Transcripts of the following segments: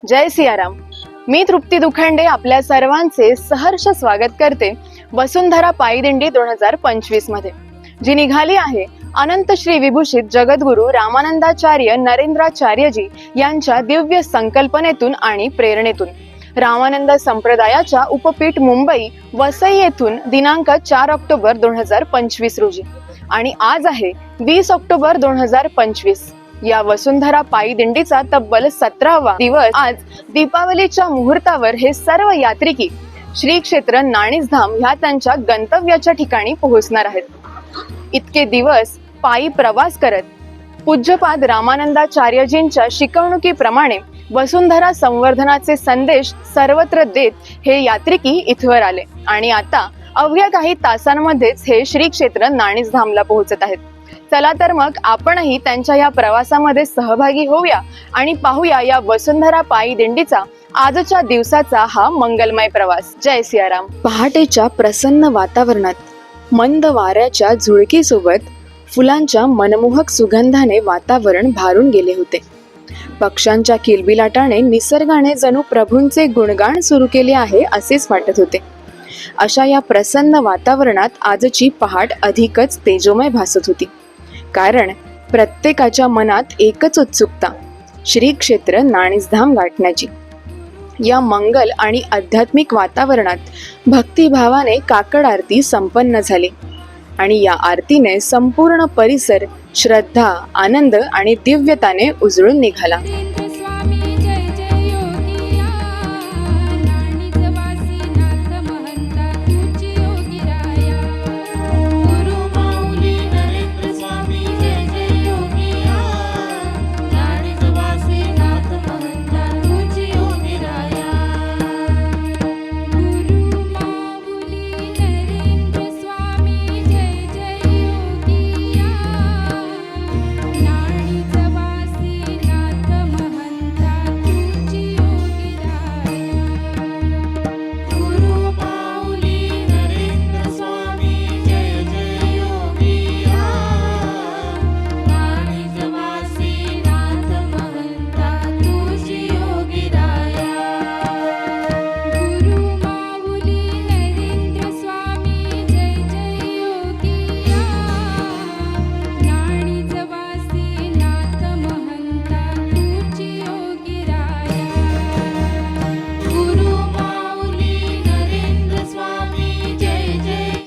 जय सियाराम. मी तृप्ती दुखंडे आपल्या सर्वांचे सहर्ष स्वागत करते वसुंधरा पायीदिंडी 2025 मध्ये, जी निघाली आहे अनंत श्री विभूषित जगद्गुरु रामानंदाचार्य नरेंद्राचार्यजी यांच्या दिव्य संकल्पनेतून आणि प्रेरणेतून. रामानंद संप्रदायाच्या उपपीठ मुंबई वसई येथून दिनांक 4 ऑक्टोबर 2025 रोजी आणि आज आहे 20 ऑक्टोबर 2025. या वसुंधरा पायी दिंडीचा तब्बल 17वा दिवस. आज दीपावलीच्या मुहूर्तावर हे सर्व यात्रिकी श्री क्षेत्र नाणीजधाम ह्या त्यांच्या गंतव्याच्या ठिकाणी पोहोचणार आहेत. इतके दिवस पायी प्रवास करत पूज्यपाद रामानंदाचार्यजींच्या शिकवणुकीप्रमाणे वसुंधरा संवर्धनाचे संदेश सर्वत्र देत हे यात्रिकी इथवर आले आणि आता अवघ्या काही तासांमध्येच हे श्री क्षेत्र नाणीजधामला पोहोचत आहेत. चला तर मग आपणही त्यांच्या या प्रवासामध्ये सहभागी होऊया आणि पाहूया या वसुंधरा पायी दिंडीचा आजच्या दिवसाचा हा मंगलमय प्रवास. जय सियाराम. पहाटेच्या प्रसन्न वातावरणात मंद वाऱ्याच्या झुळकीसोबत फुलांच्या मनमोहक सुगंधाने वातावरण भारून गेले होते. पक्ष्यांच्या किलबिलाटाने निसर्गाने जणू प्रभूंचे गुणगान सुरू केले आहे असेच वाटत होते. अशा या प्रसन्न वातावरणात आजची पहाट अधिकच तेजोमय भासत होती, कारण प्रत्येकाच्या मनात एकच उत्सुकता, श्री क्षेत्र नाणीजधाम गाठण्याची. या मंगल आणि आध्यात्मिक वातावरणात भक्तिभावाने काकड आरती संपन्न झाली आणि या आरतीने संपूर्ण परिसर श्रद्धा, आनंद आणि दिव्यताने उजळून निघाला.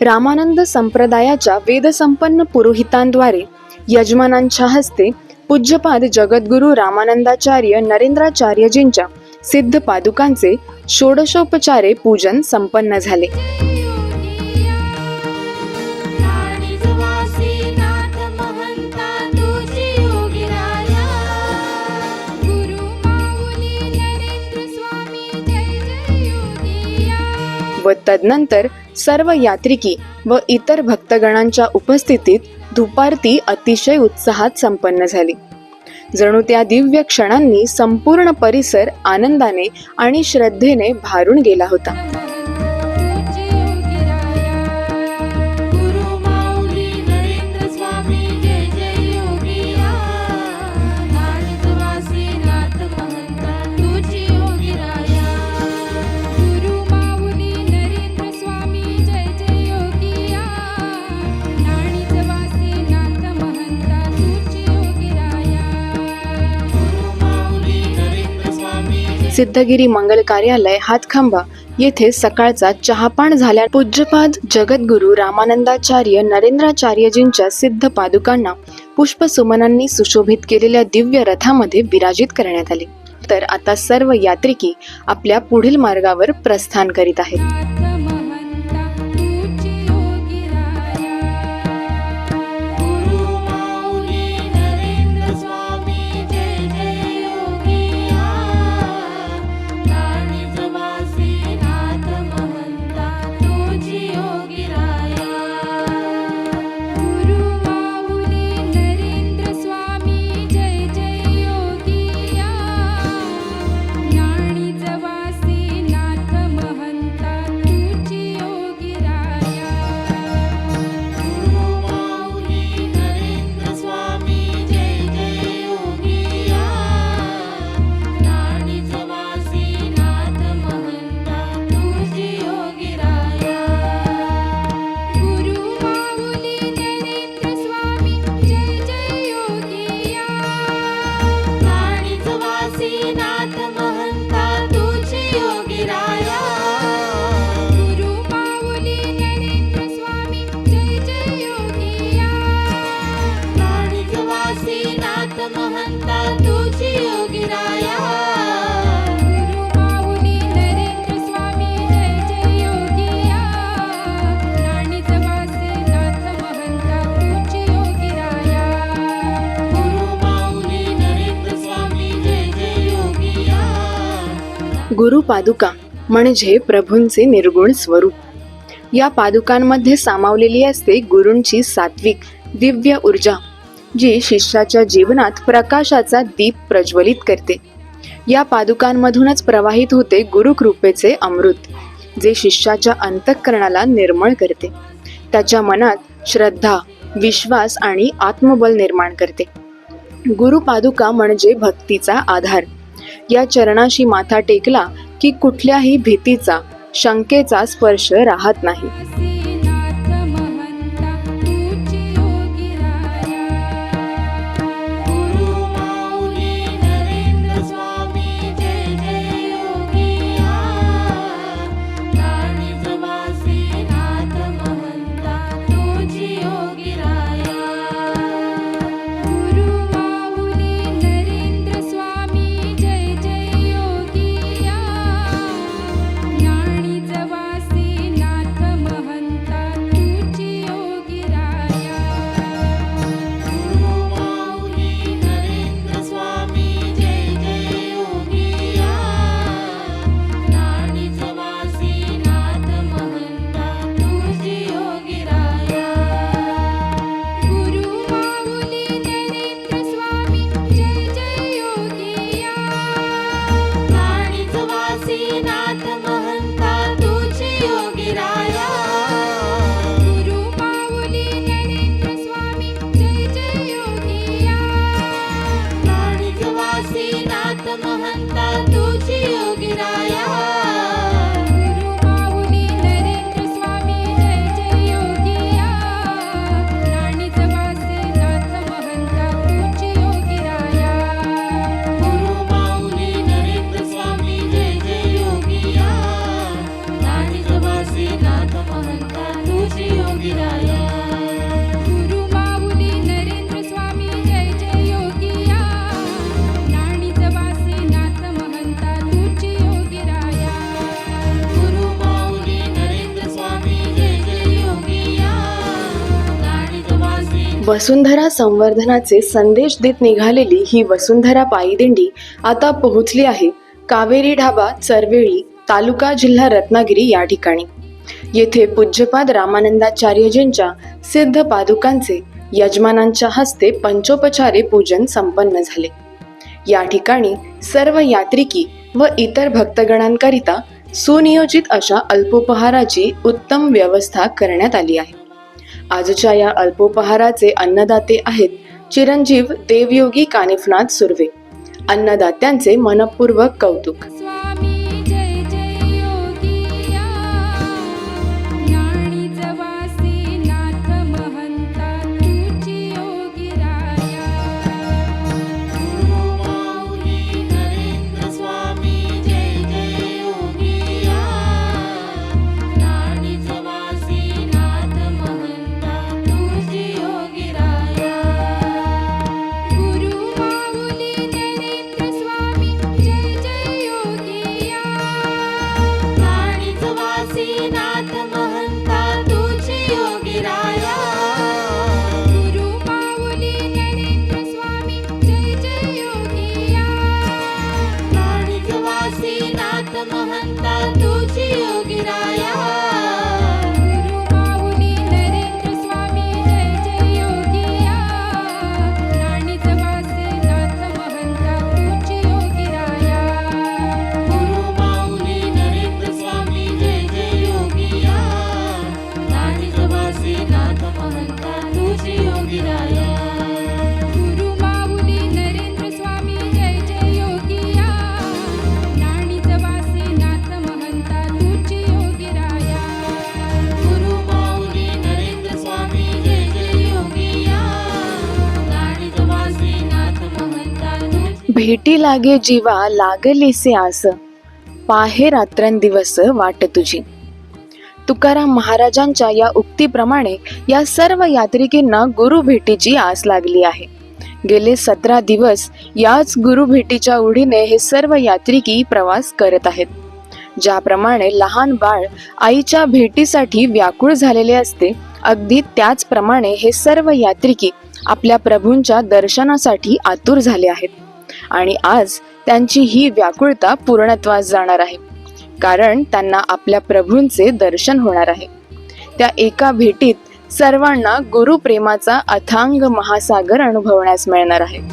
रामानंद संप्रदायाच्या वेदसंपन्न पुरोहितांद्वारे यजमानांच्या हस्ते पूज्यपाद जगद्गुरु रामानंदाचार्य नरेंद्राचार्यजींच्या सिद्ध पादुकांचे षोडशोपचारे पूजन संपन्न झाले. व तदनंतर सर्व यात्रिकी व इतर भक्तगणांच्या उपस्थितीत धूपारती अतिशय उत्साहात संपन्न झाली. जणू त्या दिव्य क्षणांनी संपूर्ण परिसर आनंदाने आणि श्रद्धेने भारून गेला होता. सिद्धगिरी मंगल कार्यालय हातखंबा येथे सकाळचा चहापान झाल्या पूज्यपाद जगद्गुरु रामानंदाचार्य नरेंद्राचार्यजींच्या सिद्ध पादुकांना पुष्पसुमनांनी सुशोभित केलेल्या दिव्य रथामध्ये विराजित करण्यात आले. तर आता सर्व यात्रिकी आपल्या पुढील मार्गावर प्रस्थान करीत आहेत. नाथ महंता गुरु पादुका म्हणजे प्रभूंचे निर्गुण स्वरूप. या पादुकांमध्ये सामावलेली असते गुरूंची सात्विक दिव्य ऊर्जा, जी शिष्याच्या जीवनात प्रकाशाचा दीप प्रज्वलित करते. या पादुकांमधूनच प्रवाहित होते गुरुकृपेचे अमृत, जे शिष्याच्या अंतःकरणाला निर्मळ करते, त्याच्या मनात श्रद्धा, विश्वास आणि आत्मबल निर्माण करते. गुरु पादुका म्हणजे भक्तीचा आधार. या चरणाशी माथा टेकला की कुठल्याही भीतीचा, शंकेचा स्पर्श राहत नाही. वसुंधरा संवर्धनाचे संदेश देत निघालेली ही वसुंधरा पायी दिंडी आता पोहोचली आहे कावेरी ढाबा, चरवेळी, तालुका, जिल्हा रत्नागिरी या ठिकाणी. येथे पूज्यपाद रामानंदाचार्यजींच्या सिद्ध पादुकांचे यजमानांच्या हस्ते पंचोपचारे पूजन संपन्न झाले. या ठिकाणी सर्व यात्रिकी व इतर भक्तगणांकरिता सुनियोजित अशा अल्पोपहाराची उत्तम व्यवस्था करण्यात आली आहे. आजच्या या अल्पोपहाराचे अन्नदाते आहेत चिरंजीव देवयोगी कानिफनाथ सुर्वे. अन्नदात्यांचे मनपूर्वक कौतुक. भेटी लागे जीवा लागलेसे आस, पाहे रात्रंदिवस वाट तुझी. तुकाराम महाराजांच्या या उक्तीप्रमाणे या सर्व यात्रिकींना गुरु भेटीची आस लागली आहे. गेले 17 दिवस याच गुरु भेटीच्या ओढीने हे सर्व यात्रिकी प्रवास करत आहेत. ज्याप्रमाणे लहान बाळ आईच्या भेटीसाठी व्याकुळ झालेले असते, अगदी त्याचप्रमाणे हे सर्व यात्रिकी आपल्या प्रभूंच्या दर्शनासाठी आतुर झाले आहेत. आणि आज त्यांची ही व्याकुळता पूर्णत्वास जाणार आहे, कारण त्यांना आपल्या प्रभूंचे दर्शन होणार आहे. त्या एका भेटीत सर्वांना गुरुप्रेमाचा अथांग महासागर अनुभवण्यास मिळणार आहे.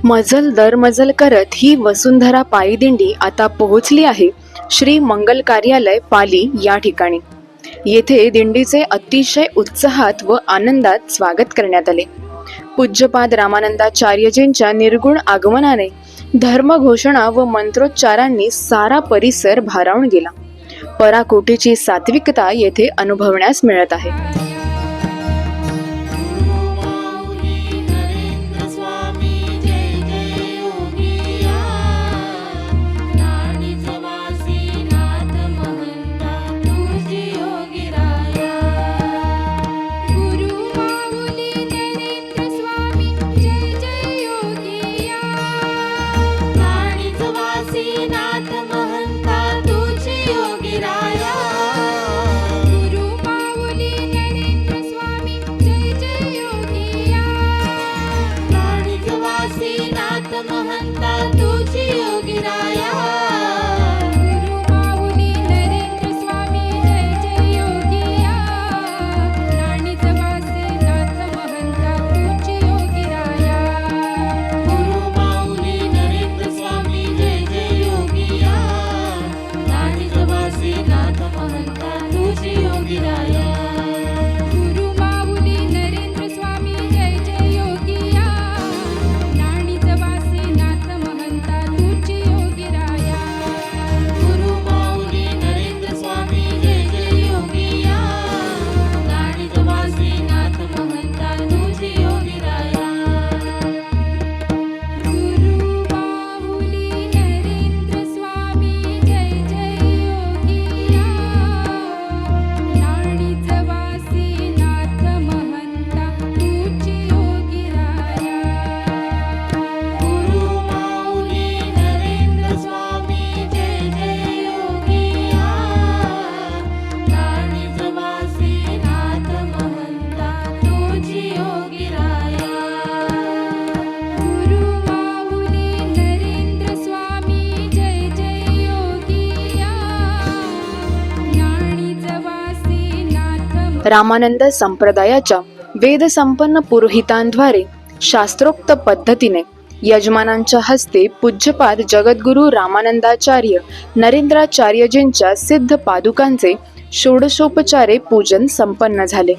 मजल दर मजल करत ही वसुंधरा पायी दिंडी आता पोहोचली आहे श्री मंगल कार्यालय पाली या ठिकाणी. येथे दिंडीचे अतिशय उत्साहात व आनंदात स्वागत करण्यात आले. पूज्यपाद रामानंदाचार्यजींच्या निर्गुण आगमनाने धर्मघोषणा व मंत्रोच्चारांनी सारा परिसर भारावून गेला. पराकोटीची सात्विकता येथे अनुभवण्यास मिळत आहे. रामानंद संप्रदायाच्या वेदसंपन्न पुरोहितांद्वारे शास्त्रोक्त पद्धतीने यजमानांच्या हस्ते पूज्यपाद जगद्गुरू रामानंदाचार्य नरेंद्राचार्यजींच्या सिद्ध पादुकांचे षोडशोपचारे पूजन संपन्न झाले.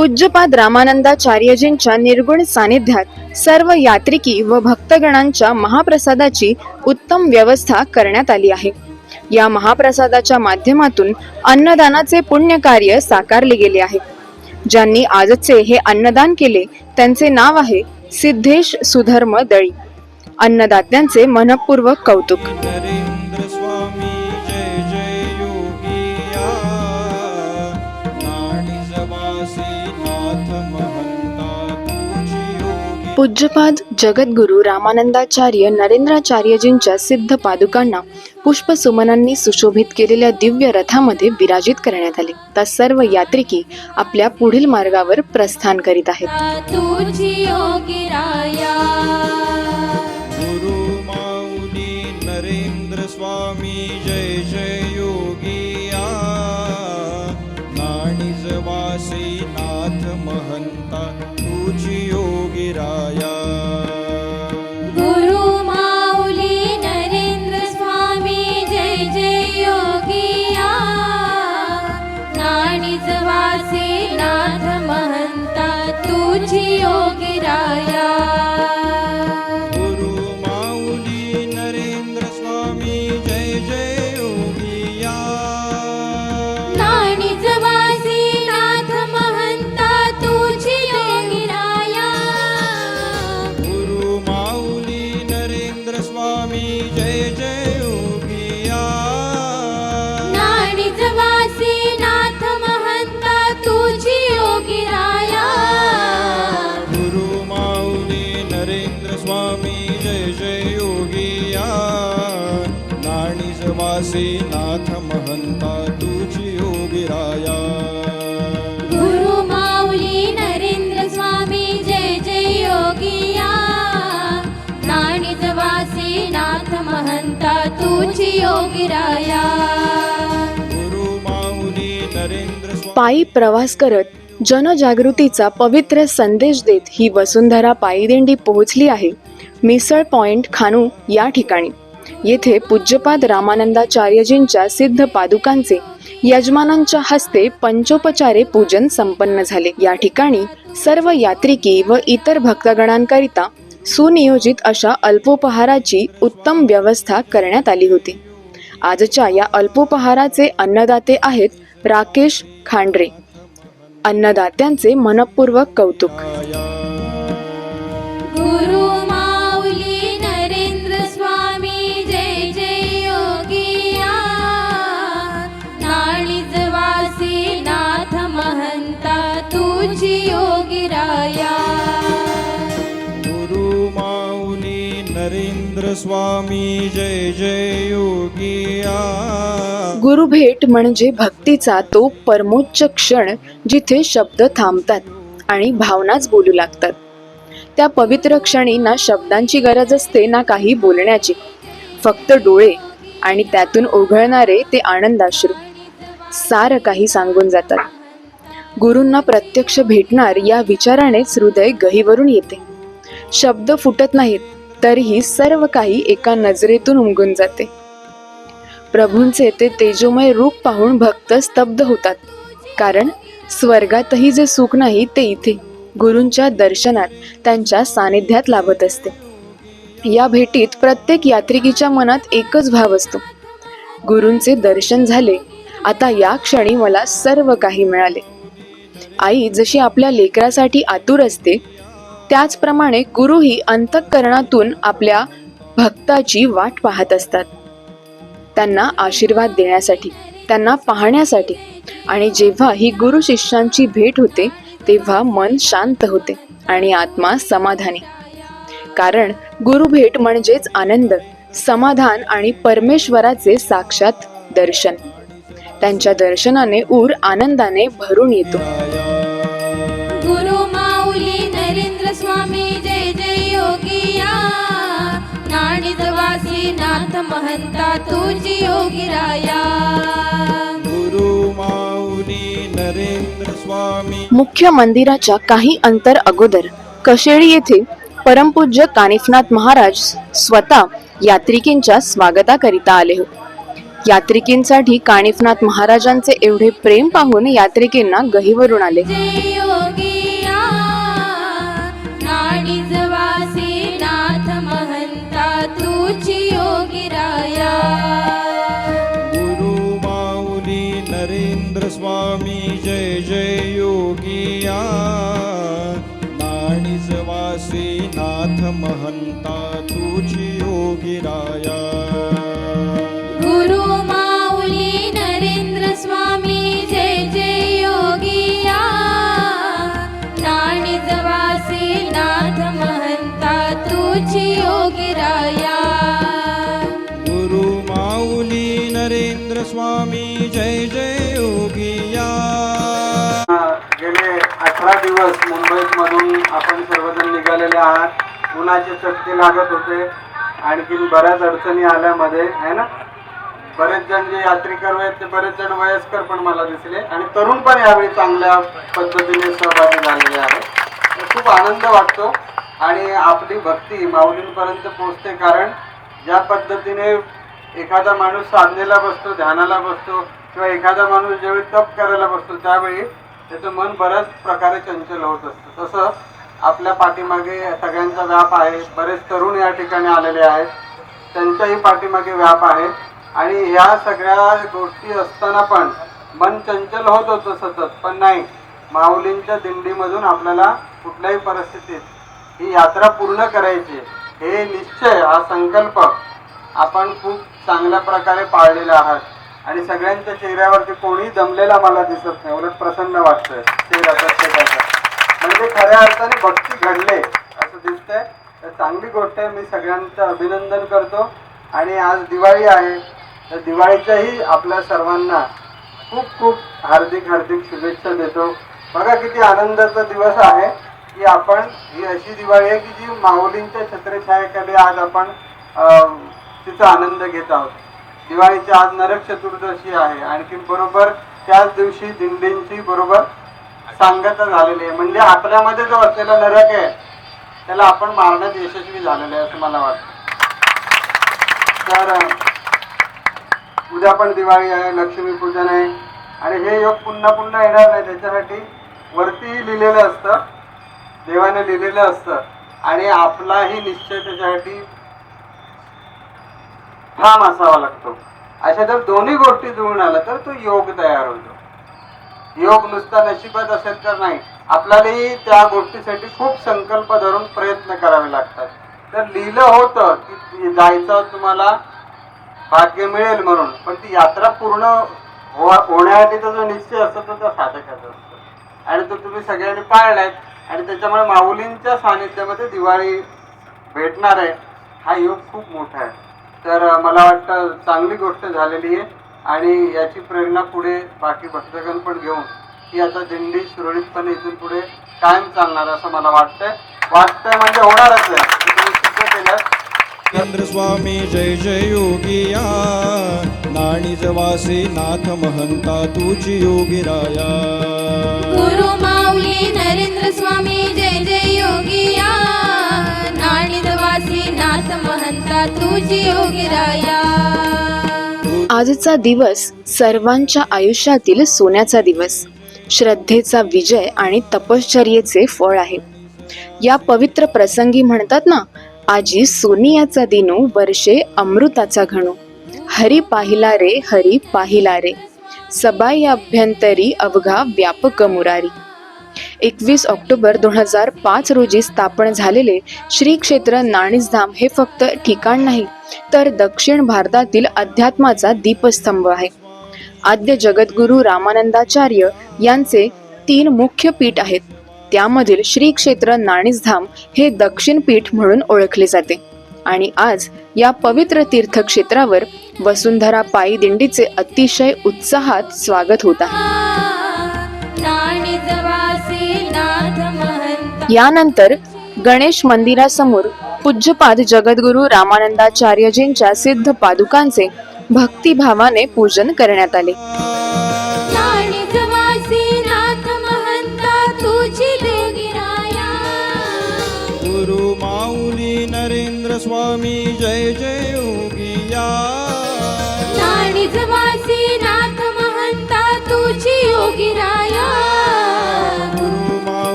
पूज्यपाद रामानंदाचार्यजींच्या निर्गुण सानिध्यात सर्व यात्रिकी व भक्तगणांच्या महाप्रसादाची उत्तम व्यवस्था करण्यात आली आहे. या महाप्रसादाच्या माध्यमातून अन्नदानाचे पुण्य कार्य साकारले गेले आहे. ज्यांनी आजचे हे अन्नदान केले त्यांचे नाव आहे सिद्धेश सुधर्म दळी. अन्नदात्यांचे मनपूर्वक कौतुक. नरेंद्र स्वामी जय जय योगिया नाणिजवासी नाथ महंता तुझी योगी. पूज्यपाद जगद्गुरु रामानंदाचार्य नरेंद्राचार्यजींच्या सिद्ध पादुकांना पुष्पसुमनांनी सुशोभित केलेल्या दिव्य रथामध्ये विराजित करण्यात आले. तर सर्व यात्रिकी आपल्या पुढील मार्गावर प्रस्थान करीत आहेत. तुझी योगी राया गुरु माऊली नरेंद्र स्वामी जय जय योगिया नाणिजवासी नाथ महंता तुझी योगी राया. गुरु माऊली नरेंद्र स्वामी जय जय योगिया नाणिजवासी नाथ महंता तुझी योगी राया. गुरु माऊली नरेंद्र स्वामी जय जय योगिया नाणिजवासी नाथ महंता तुझी योगी राया. गुरु माऊली नरेंद्र स्वामी जय जय योगिया नाणिजवासी नाथ महंता तुझी योगी राया. गुरु माऊली नरेंद्र स्वामी जय जय योगिया नाणिजवासी नाथ महंता तुझी योगी राया. गुरु माऊली नरेंद्र स्वामी जय जय योगिया नाणिजवासी नाथ महंता तुझी योगी राया. गुरु माऊली नरेंद्र स्वामी पायी प्रवास करत जनजागृतीचा पवित्र संदेश देत ही वसुंधरा पायी दिंडी पोहोचली आहे मिसळ पॉइंट खानू या ठिकाणी. येथे पूज्यपाद रामानंदाचार्यजींच्या सिद्ध पादुकांचे यजमानांच्या हस्ते पंचोपचारे पूजन संपन्न झाले. या ठिकाणी सर्व यात्रिकी व इतर भक्तगणांकरिता सुनियोजित अशा अल्पोपहाराची उत्तम व्यवस्था करण्यात आली होती. आजच्या या अल्पोपहाराचे अन्नदाते आहेत राकेश खांडरे. अन्नदात्यांचे मनपूर्वक कौतुक. गुरु माऊली नरेंद्र स्वामी जय जय योगिया नाणिजवासी नाथ महंता तुझी योगी राया. गुरु माऊली नरेंद्र स्वामी जय जय योगिया. गुरुभेट म्हणजे भक्तीचा तो परमोच्च क्षण जिथे शब्द थांबतात आणि भावनाच बोलू लागतात. त्या पवित्र क्षणी ना शब्दांची गरज असते ना काही बोलण्याची, फक्त डोळे आणि त्यातून ओघळणारे ते आनंदाश्रू सारं काही सांगून जातात. गुरूंना प्रत्यक्ष भेटणार या विचारानेच हृदय गहिवरून येते. शब्द फुटत नाहीत तरीही सर्व काही एका नजरेतून उमगून जाते. प्रभूंचे ते तेजोमय रूप पाहून भक्त स्तब्ध होतात, कारण स्वर्गातही जे सुख नाही ते इथे गुरूंच्या दर्शनात त्यांच्या सानिध्यात लाभत असते. या भेटीत प्रत्येक यात्रिकीच्या मनात एकच भाव असतो, गुरूंचे दर्शन झाले, आता या क्षणी मला सर्व काही मिळाले. आई जशी आपल्या लेकरासाठी आतुर असते त्याचप्रमाणे गुरुही अंतःकरणातून आपल्या भक्ताची वाट पाहत असतात, त्यांना आशीर्वाद देण्यासाठी, त्यांना पाहण्यासाठी. आणि जेव्हा ही गुरु शिष्यांची भेट होते तेव्हा मन शांत होते आणि आत्मा समाधानी. कारण गुरुभेट म्हणजेच आनंद, समाधान आणि परमेश्वराचे साक्षात दर्शन. त्यांच्या दर्शनाने ऊर आनंदाने भरून येतो. गुरु माऊली नरेंद्र स्वामी जय जय योगिया नाणिजवासी नाथ महंता तुझी योगी राया. गुरु माऊली नरेंद्र स्वामी. मुख्य मंदिराच्या काही अंतर अगोदर कशेळी येथे परमपूज्य कानिफनाथ महाराज स्वतः यात्रिकींच्या स्वागताकरिता आले होते. यात्रिकींसाठी कानिफनाथ महाराजांचे एवढे प्रेम पाहून यात्रिकींना गहिवरून आले. जय योगिया नाडीज वासी नाथ महंता तुझी योगिराया. गुरु माऊली नरेंद्र स्वामी जय जय योगिया नाडीज वासी नाथ महंता तुझी योगिराया. गुरु माऊली नरेंद्र स्वामी जय जय योगिया नाडीज वासी नाथ महंता तुझी योगिराया. गुरु माऊली नरेंद्र स्वामी जय जय योगिया. गेले 18 दिवस मुंबईमधून आपण सर्वजण निघालेले आहात. उन्हाचे चटके लागत होते, आणखीन बऱ्याच अडचणी आल्यामध्ये आहे ना. बरेच जण जे यात्रिकर आहेत ते बरेच जण वयस्कर पण मला दिसले आणि तरुण पण यावेळी चांगल्या पद्धतीने सहभागी झालेले आहेत. तर खूप आनंद वाटतो आणि आपली भक्ती माऊलींपर्यंत पोहोचते. कारण ज्या पद्धतीने एखादा माणूस साधनेला बसतो, ध्यानाला बसतो किंवा एखादा माणूस ज्यावेळी तप करायला बसतो त्यावेळी त्याचं मन बऱ्याच प्रकारे चंचल होत असतं. तसं आपल्या पाठीमागे सगळ्यांचा व्याप आहे. बरेच तरुण या ठिकाणी आलेले आहेत, त्यांच्याही पाठीमागे व्याप आहे. आणि ह्या सगळ्या गोष्टी असताना पण मन चंचल होत होतं सतत. पण नाही, माऊलींच्या दिंडीमधून आपल्याला कुठल्याही परिस्थितीत ही यात्रा पूर्ण करायची हे निश्चय, हा संकल्प आपण खूप चांगल्या प्रकारे पाळलेला आहात. आणि सगळ्यांच्या चेहऱ्यावरती कोणी दमलेला मला दिसत नाही, उलट प्रसन्न वाटतंय चेहरा प्रत्येकाचा. म्हणजे खऱ्या अर्थाने भक्ती घडले असं दिसतंय. तर चांगली गोष्ट आहे. मी सगळ्यांचं अभिनंदन करतो. आणि आज दिवाळी आहे, तर दिवाळीच्याही आपल्या सर्वांना खूप खूप हार्दिक शुभेच्छा देतो. बघा किती आनंदाचा दिवस आहे की आपण ही अशी दिवाळी आहे की जी माऊलींच्या छत्रछायेखाली आज आपण तिचा आनंद घेत आहोत. दिवाळीची आज नरक चतुर्दशी आहे. आणखी बरोबर त्याच दिवशी दिंडींची बरोबर सांगता झालेली आहे. म्हणजे आपल्यामध्ये जो असलेला नरक आहे त्याला आपण मारण्यात यशस्वी झालेले आहे असं मला वाटतं. तर उद्या पण दिवाळी आहे, लक्ष्मीपूजन आहे आणि हे योग पुन्हा पुन्हा येणार नाही. त्याच्यासाठी वरती लिहिलेलं असतं, देवाने लिहिलेलं असतं आणि आपलाही निश्चय त्याच्यासाठी ठाम असावा लागतो. अशा जर दोन्ही गोष्टी जुळून आल्या तर तो योग तयार होतो. योग नुसता नशिबात असेल तर नाही, आपल्यालाही त्या गोष्टीसाठी खूप संकल्प धरून प्रयत्न करावे लागतात. तर लिहिलं होतं की जायचं तुम्हाला भाग्य मिळेल म्हणून, पण ती यात्रा पूर्ण होण्यासाठीचा जो निश्चय असतो तो त्या साधकाचा असतो आणि तो तुम्ही सगळ्यांनी पाळलाय. आणि त्याच्यामुळे माऊलींच्या सानिध्यामध्ये दिवाळी भेटणार आहे हा योग खूप मोठा आहे. तर मला वाटतं चांगली गोष्ट झालेली आहे आणि याची प्रेरणा पुढे बाकी भक्तगण पण घेऊन ही आता दिंडी सुरळीतपणे इथून पुढे कायम चालणार असं मला वाटतंय म्हणजे होणारच आहे. तुम्ही सिद्ध केलं. नरेंद्र स्वामी जय जय योगिया नाणीज वासी नाथ महंता तुझी योगिराया. गुरु माऊली नरेंद्र स्वामी जय जय योगिया नाडीज वासी नाथ महंता तुझी योगिराया. आजचा दिवस सर्वांच्या आयुष्यातील सोन्याचा दिवस, श्रद्धेचा विजय आणि तपश्चर्येचे फळ आहे. या पवित्र प्रसंगी म्हणतात ना, आजी सोनियाचा दिनू वर्षे अमृताचा घणू. हरी पाहिला रे सबाई अभ्यंतरी अवघा व्यापक मुरारी. 21 ऑक्टोबर 2005 रोजी स्थापन झालेले श्री क्षेत्र नाणीजधाम हे फक्त ठिकाण नाही तर दक्षिण भारतातील अध्यात्माचा दीपस्तंभ आहे. आद्य जगद्गुरू रामानंदाचार्य यांचे 3 मुख्य पीठ आहेत. त्यामधील श्री क्षेत्र नाणीजधाम हे दक्षिण पीठ म्हणून ओळखले जाते. आणि आज या पवित्र तीर्थक्षेत्रावर वसुंधरा पायी दिंडीचे अतिशय उत्साहात स्वागत होत आहे. यानंतर गणेश मंदिरासमोर पूज्यपाद जगद्गुरू रामानंदाचार्यजींच्या सिद्ध पादुकांचे भक्तिभावाने पूजन करण्यात आले. गुरु माऊली नरेंद्र स्वामी जय जय योगिया. नाणीज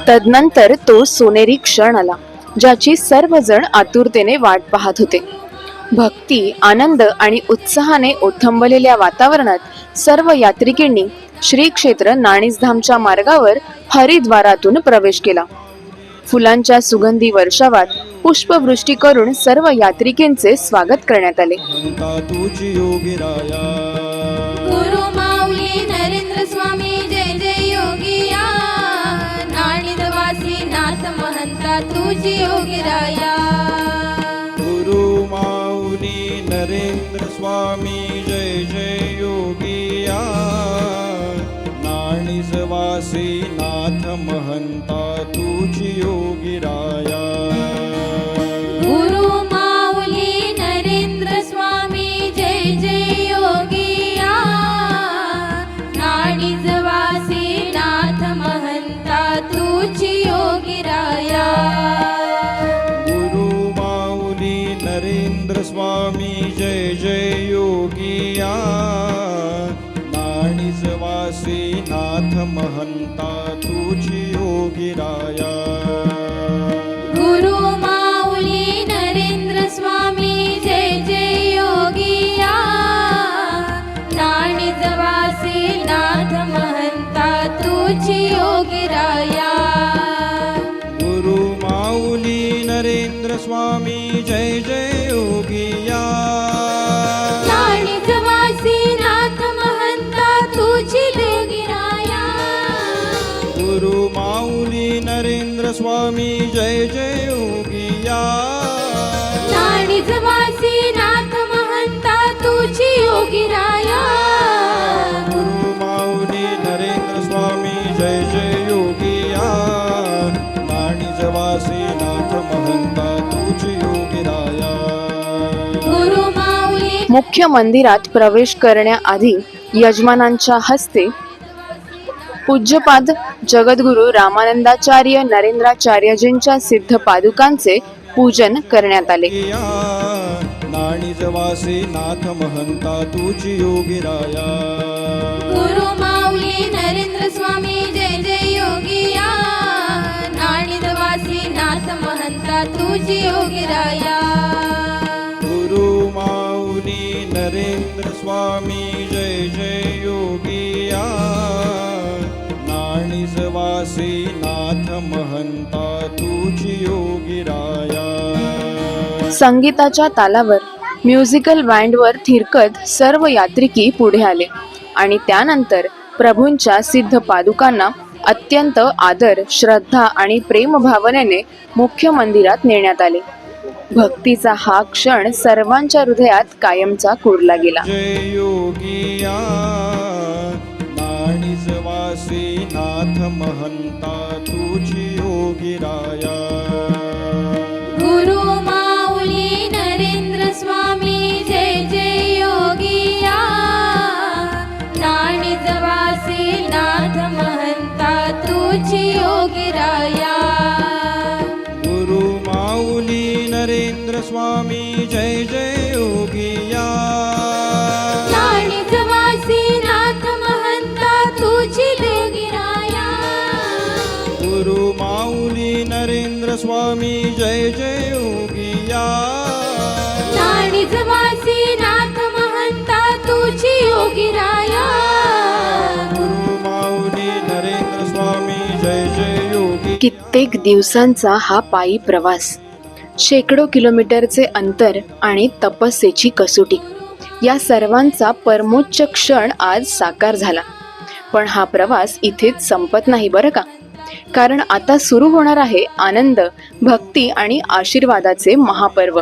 तदनंतर तो सोनेरी क्षण आला, ज्याची सर्वजण आतुरतेने वाट पाहत होते. भक्ती, आनंद आणि उत्साहाने ओथंबलेल्या वातावरणात सर्व यात्रिकींनी श्री क्षेत्र नाणीसधामच्या मार्गावर हरिद्वारातून प्रवेश केला. फुलांच्या सुगंधी वर्षावात पुष्पवृष्टी करून सर्व यात्रिकींचे स्वागत करण्यात आले. महंता तुझी योगिराया. गुरु माऊली नरेंद्र स्वामी जय जय योगिया. नाणीदवासी नाथ महंता तुझी योगिराया. गुरु माऊली नरेंद्र स्वामी जय जय योगिया. नाणीसवासी नाथ महंता तुझी योगिराया. गुरु माऊली नरेंद्र स्वामी जय जय योगिया. नाणीजवासी नाथ महंता तुझी योगिराया. गुरु माऊली नरेंद्र स्वामी जय जय योगिया. नाणीसवासी नाथ महंता तुझी योगिराया. गुरु माऊली नरेंद्र स्वामी जय जय योगिया. नाणीजवासी नाथ महंता तुझी योगिराया. गुरु माऊली नरेंद्र स्वामी जय जय योगिया. नाणीजवासी नाथ महंता तुझी योगिराया. गुरु माऊली नरेंद्र स्वामी जय जय योगिया. नाणीजवासी नाथ महंता तुझी योगिराया. गुरु माऊली नरेंद्र स्वामी जय जय योगिया. नाणीजवासी नाथ महंता तुझी योगिराया. गुरु माऊली मुख्य मंदिरात प्रवेश करण्याआधी यजमानांच्या हस्ते पूज्यपाद जगद्गुरू रामानंदाचार्य नरेंद्राचार्यजींच्या सिद्ध पादुकांचे पूजन करण्यात आले. नाणीजवासी नाथ महंता तुझी योगिराया. गुरु माऊली नरेंद्र स्वामी जय जय योगिया. नाणीजवासी नाथ महंता तुझी योगिराया. गुरु माऊली नरेंद्र स्वामी जय जय योगिया. नाणीजवासी नाथ महंता तुझी योगिराया. संगीताच्या तालावर म्युझिकल बँडवर थिरकत सर्व यात्रिकी पुढे आले आणि त्यानंतर प्रभूंच्या सिद्ध पादुकांना अत्यंत आदर, श्रद्धा आणि प्रेम भावनेने मुख्य मंदिरात नेण्यात आले. भक्तीचा हा क्षण सर्वांच्या हृदयात कायमचा कोरला गेला. जय योगिया. नाणीजवासी नाथ महंता तुझी योगिराया. गुरु माऊली नरेंद्र स्वामी जय जय योगिया. नाणीजवासी नाथ महंता तुझी योगिराया. गुरु माऊली नरेंद्र स्वामी जय जय योगिया. नाणीजवासी नाथ महंता तुझी योगिराया. गुरु माऊली नरेंद्र स्वामी जय जय योगिया. नाणीजवासी नाथ महंता तुझी योगिराया. गुरु माऊली नरेंद्र स्वामी जय जय योगी. कित्येक दिवसांचा हा पायी प्रवास, शेकडो किलोमीटरचे अंतर आणि तपस्येची कसोटी, या सर्वांचा परमोच्च क्षण आज साकार झाला. पण हा प्रवास इथेच संपत नाही बरं का, कारण आता सुरू होणार आहे आनंद, भक्ती आणि आशीर्वादाचे महापर्व,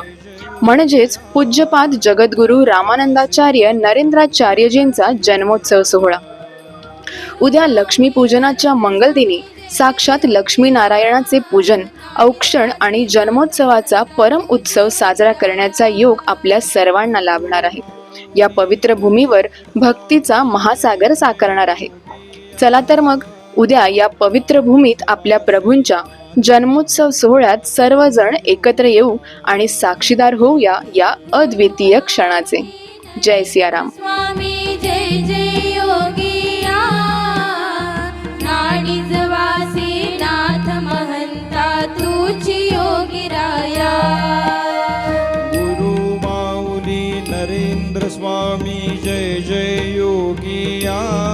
म्हणजेच पूज्यपाद जगद्गुरू रामानंदाचार्य नरेंद्राचार्यजींचा जन्मोत्सव सोहळा. उद्या लक्ष्मीपूजनाच्या मंगलदिनी साक्षात लक्ष्मीनारायणाचे पूजन, औक्षण आणि जन्मोत्सवाचा परम उत्सव साजरा करण्याचा योग आपल्या सर्वांना लाभणार आहे. या पवित्र भूमीवर भक्तीचा महासागर साकारणार आहे. चला तर मग उद्या या पवित्र भूमीत आपल्या प्रभूंच्या जन्मोत्सव सोहळ्यात सर्वजण एकत्र येऊ आणि साक्षीदार होऊया या अद्वितीय क्षणाचे. जय सियाराम. स्वामी जय जय योगिया. नाणीजवासी नाथ जय जय योगिया